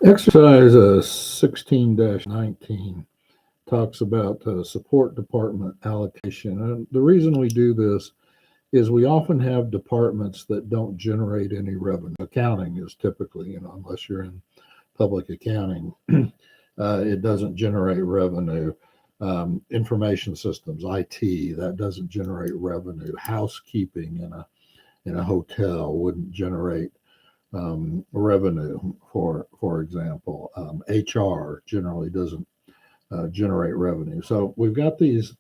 Exercise 16-19 talks about support department allocation. And the reason we do this is we often have departments that don't generate any revenue. Accounting is typically, unless you're in public accounting, it doesn't generate revenue. Information systems, IT, that doesn't generate revenue. Housekeeping in a hotel wouldn't generate revenue, for example. HR generally doesn't generate revenue. So we've got these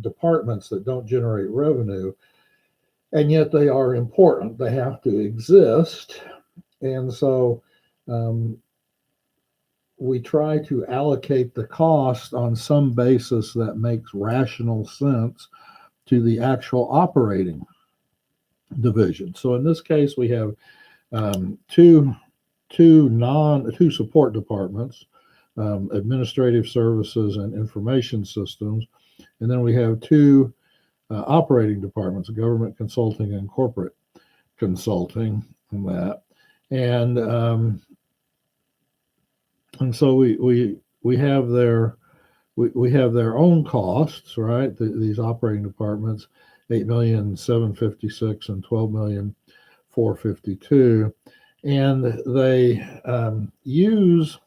departments that don't generate revenue, and yet they are important. They have to exist. And so um, we try to allocate the cost on some basis that makes rational sense to the actual operating division. So in this case, we have two support departments, administrative services and information systems, and then we have two operating departments, government consulting and corporate consulting, and that, and so we have their own costs, right? These operating departments, 8,756,000 and 12,452,000, and they use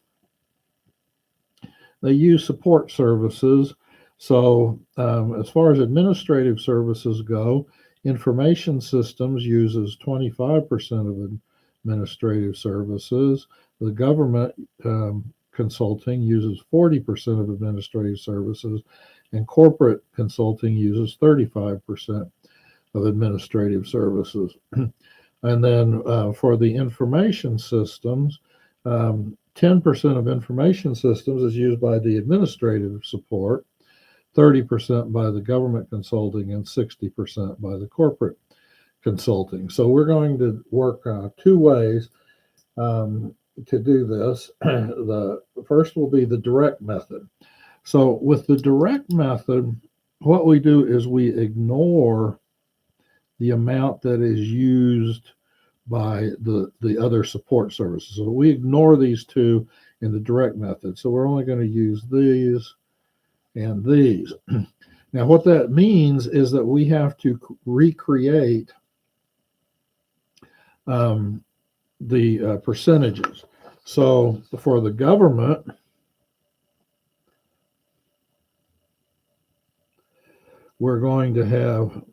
support services. So as far as administrative services go, information systems uses 25% of administrative services. The government consulting uses 40% of administrative services, and corporate consulting uses 35% of administrative services. And then for the information systems, 10% of information systems is used by the administrative support, 30% by the government consulting, and 60% by the corporate consulting. So we're going to work two ways to do this. The first will be the direct method. So with the direct method, what we do is we ignore the amount that is used by the other support services. So we ignore these two in the direct method. So we're only going to use these and these. Now, what that means is that we have to recreate the percentages. So for the government, we're going to have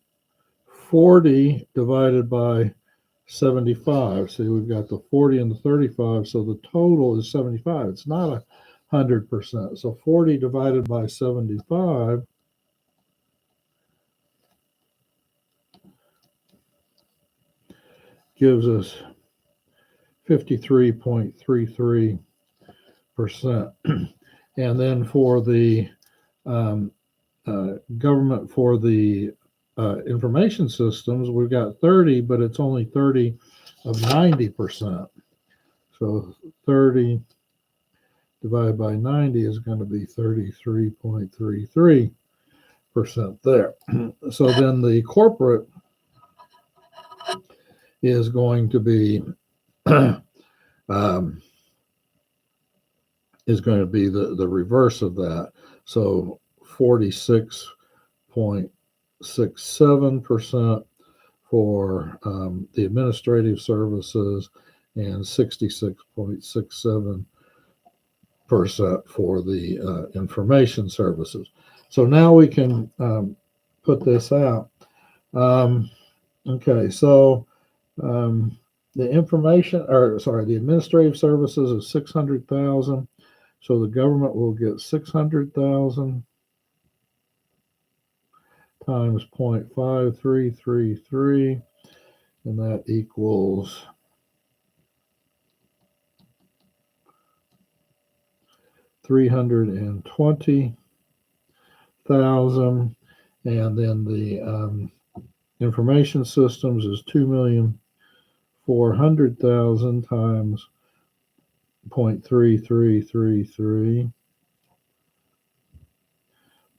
40 divided by 75. See, we've got the 40 and the 35, so the total is 75. It's not 100%. So 40 divided by 75 gives us 53.33%. And then for the government, for the information systems, we've got 30, but it's only 30 of 90%. So 30 divided by 90 is going to be 33.33% there. So then the corporate is going to be the reverse of that. So 46.67% for the administrative services and 66.67% for the information services. So now we can put this out. Okay, so the administrative services is 600,000. So the government will get 600,000 times 0.5333, and that equals 320,000, and then the information systems is 2,400,000 times 0.3333,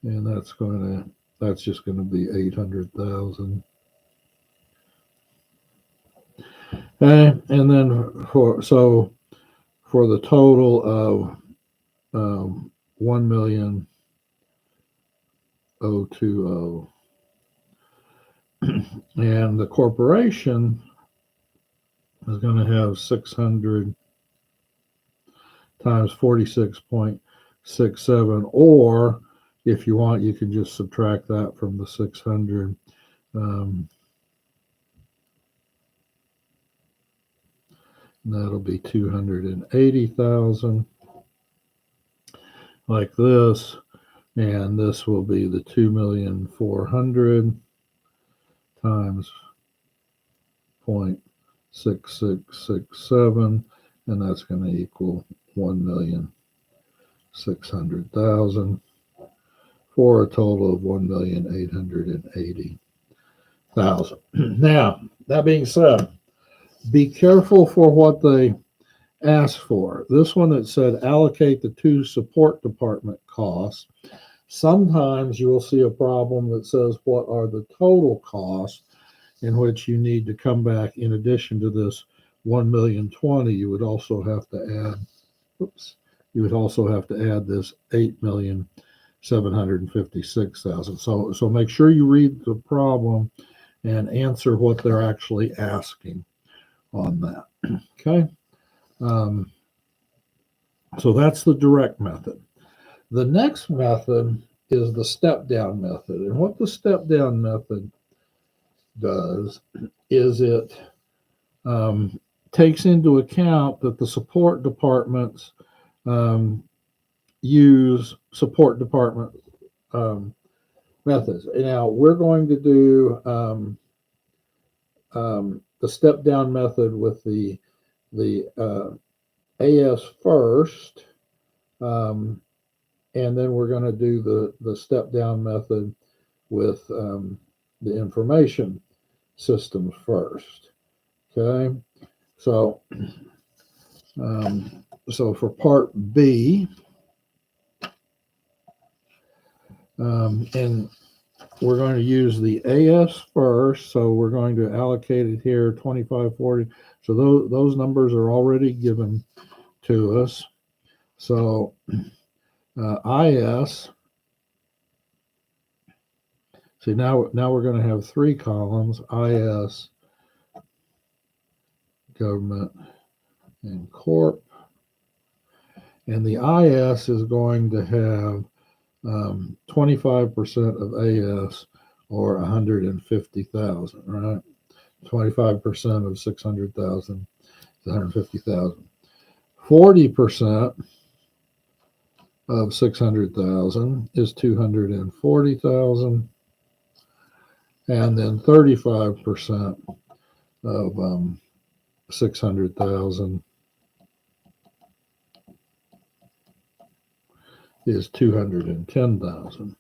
and that's just going to be 800,000. And then for for the total of 1,020,020. And the corporation is going to have 600 times 46.67, or if you want, you can just subtract that from the 600. That'll be 280,000, like this, and this will be the 2,400,000 times 0.6667, and that's going to equal 1,600,000 for a total of 1,880,000. Now, that being said, be careful for what they ask for. This one that said allocate the two support department costs. Sometimes you will see a problem that says what are the total costs, in which you need to come back in addition to this 1,020,000. You would also have to add, you would also have to add this 8,756,000. So make sure you read the problem and answer what they're actually asking on that. Okay. So that's the direct method. The next method is the step-down method. And what the step-down method does is it takes into account that the support departments use support department methods. Now, we're going to do the step-down method with the AS first, and then we're going to do the step-down method with the information systems first. Okay, so for part B, and we're going to use the AS first, so we're going to allocate it here 2540. So those numbers are already given to us. So IS. See, now we're going to have three columns: IS, government, and corp. And the IS is going to have 25% of AS, or 150,000, right? 25% of 600,000 is 150,000. 40% of 600,000 is 240,000. And then 35% of 600,000 is 210,000.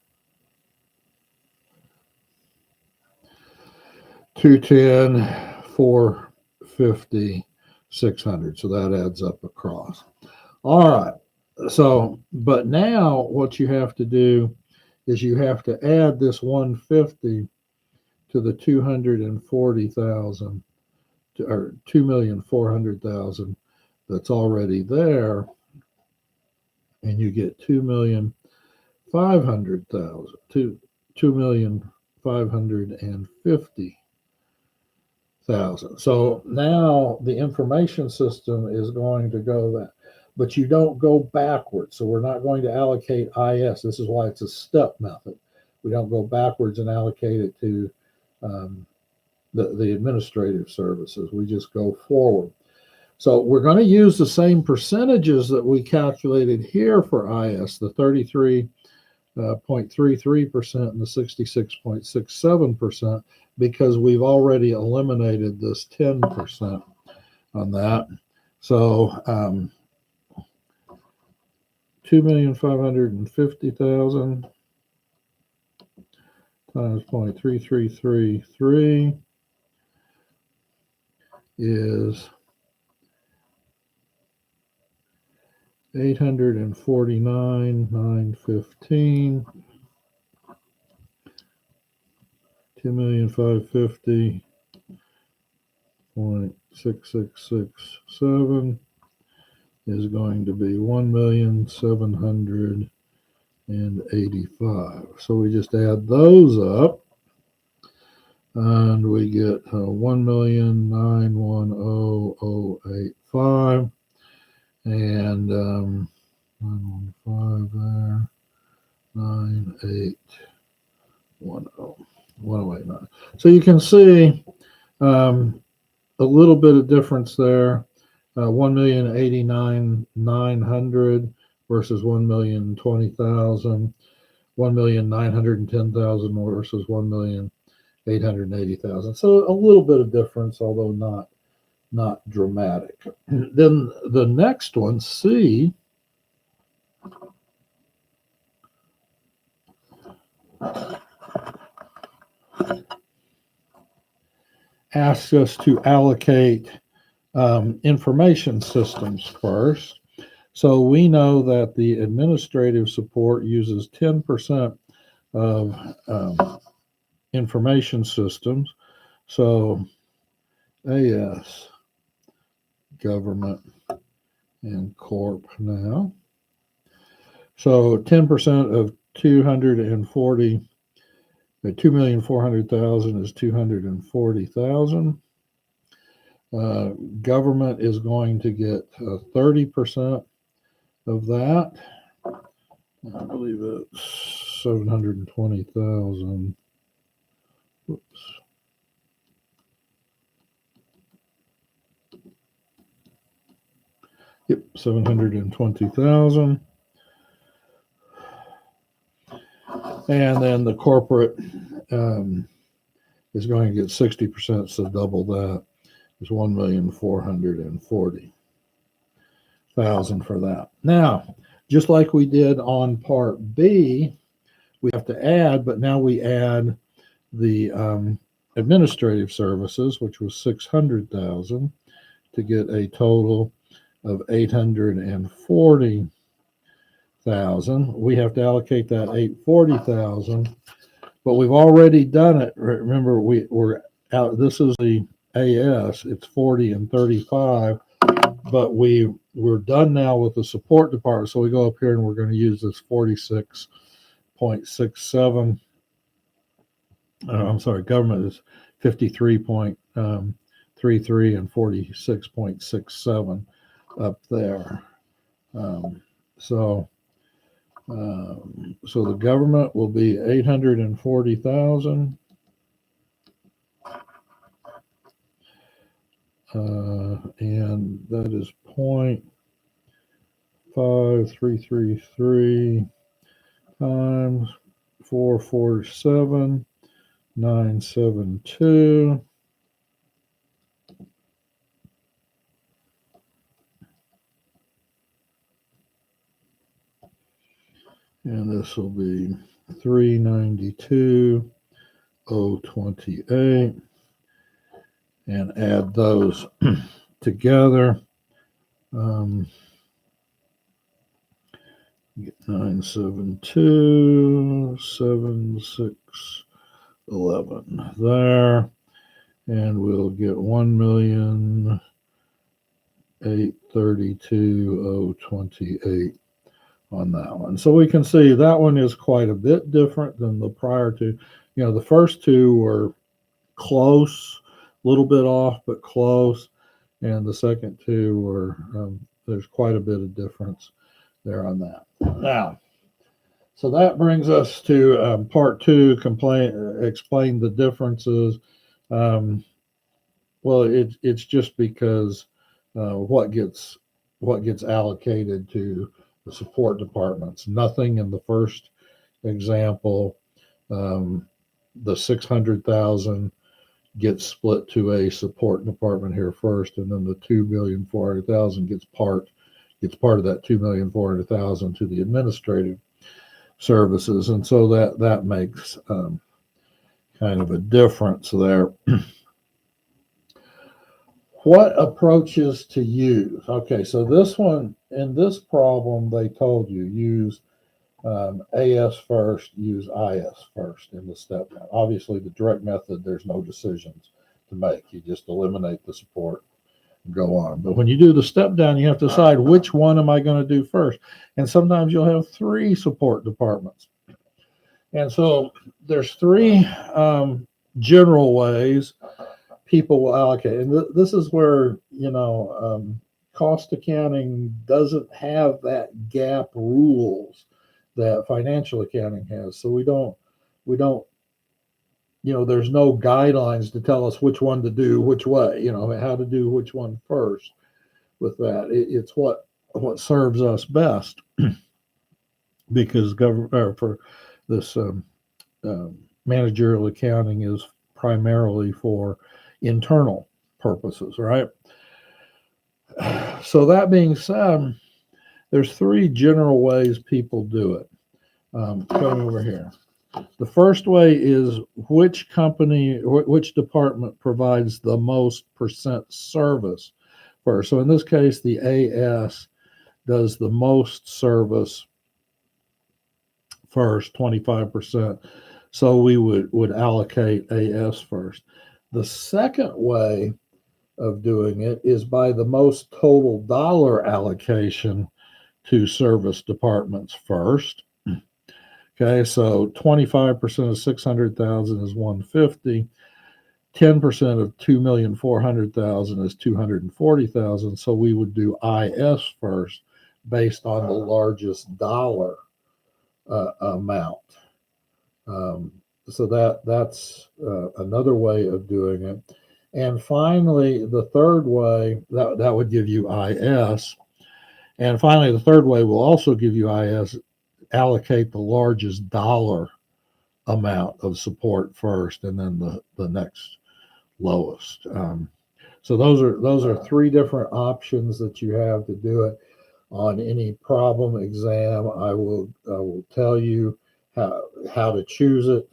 210, 450, 600. So that adds up across. All right. So, but now what you have to do is you have to add this 150 to the 240,000, or 2,400,000 that's already there, and you get 2,500,000, 2,550,000. So now the information system is going to go that, but you don't go backwards. So we're not going to allocate IS. This is why it's a step method. We don't go backwards and allocate it to the administrative services. We just go forward. So we're going to use the same percentages that we calculated here for IS, the 33.33% and the 66.67%, because we've already eliminated this 10% on that. So 2,550,000 times 0.3333 is 849,915. 2,550,666.7 is going to be 1,785,000. So we just add those up, and we get 1,910,085, and 915 there, 9810189. So you can see a little bit of difference there. 1,089,900 versus 1,020,000, 1,910,000 versus 1,880,000. So a little bit of difference, although not dramatic. Then the next one, C, asks us to allocate information systems first. So we know that the administrative support uses 10% of information systems. So AS, government and corp now. So 10% of 2,400,000 is 240,000. Government is going to get 30% of that. I believe it's 720,000. Whoops. Yep, 720,000. And then the corporate is going to get 60%, so double that. Is 1,440,000 for that. Now, just like we did on part B, we have to add, but now we add the administrative services, which was 600,000, to get a total of 840,000. We have to allocate that 840,000, but we've already done it. Remember, we're out. This is the AS. It's 40 and 35, but we're done now with the support department. So we go up here and we're going to use this 46.67. I'm sorry, government is 53.33 and 46.67 up there. So the government will be 840,000. And that is 0.5333 times 447,972. And this will be 392,028. And add those together. Get 972,7611 there, and we'll get 1,832,028 on that one. So we can see that one is quite a bit different than the prior two. The first two were close, a little bit off, but close, and the second two were there's quite a bit of difference there on that. Now, so that brings us to part two, explain the differences. Well, it's just because what gets allocated to the support departments. Nothing in the first example. The 600,000 gets split to a support department here first, and then the 2,400,000 gets part of that 2,400,000 to the administrative services, and so that makes kind of a difference there. What approaches to use? Okay, so this one, in this problem, they told you use AS first, use IS first in the step down. Obviously, the direct method, there's no decisions to make. You just eliminate the support go on. But when you do the step down, you have to decide which one am I going to do first. And sometimes you'll have three support departments. And so there's three general ways people will allocate. And this is where, cost accounting doesn't have that GAAP rules that financial accounting has. So we don't, there's no guidelines to tell us which one to do, which way, how to do which one first with that. It's what serves us best because for this managerial accounting is primarily for internal purposes, right? So that being said, there's three general ways people do it. Come over here. The first way is which department provides the most percent service first. So in this case, the AS does the most service first, 25%. So we would allocate AS first. The second way of doing it is by the most total dollar allocation to service departments first. Okay, so 25% of 600,000 is 150. 10% of 2,400,000 is 240,000. So we would do IS first based on the largest dollar amount. So that's another way of doing it. And finally, the third way, that would give you IS. And finally, the third way will also give you IS, allocate the largest dollar amount of support first, and then the next lowest. So those are three different options that you have to do it. On any problem exam, I will tell you how to choose it.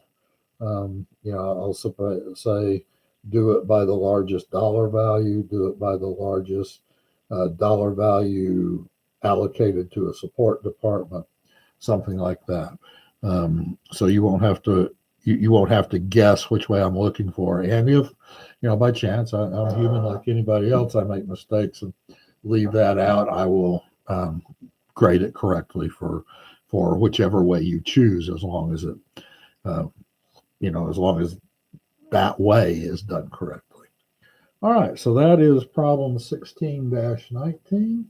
I'll say do it by the largest dollar value, do it by the largest dollar value allocated to a support department, something like that. So you won't have to guess which way I'm looking for. And if by chance I'm human like anybody else, I make mistakes and leave that out, I will grade it correctly for whichever way you choose, as long as it as long as that way is done correctly. All right, so that is problem 16-19.